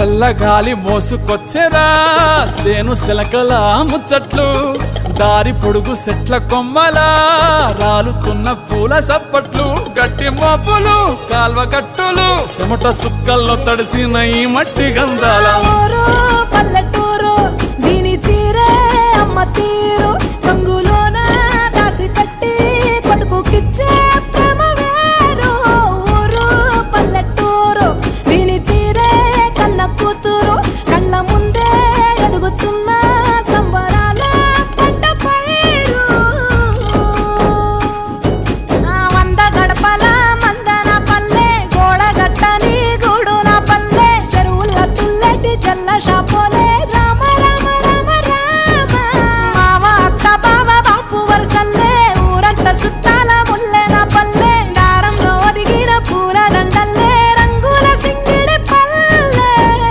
చల్లగాలి మోసుకొచ్చెరా సేను శిలకల ముచ్చట్లు దారి పొడుగు సెట్ల కొమ్మలా రాలుతున్న పూల సప్పట్లు గట్టి మోపులు కాల్వ గట్టులు చెమట సుక్కల్లో తడిసిన ఈ మట్టి గంధాల పల్లెటూరు దీని తీరే అమ్మ తీరు రంగులోన దాసి పెట్టి కొడుకుకిచ్చే ప్రేమ వేరు ఊరు పల్లెటూరు దీని తీరే కన్న కూతురు కళ్ళ ముందే ఎదుగుతున్న సంబరాల పంట పైరు వంద గడపల మందన పల్లె గోడ గట్టని గూడు నా పల్లె చెరువుల తుల్లటి జల్ల షాప్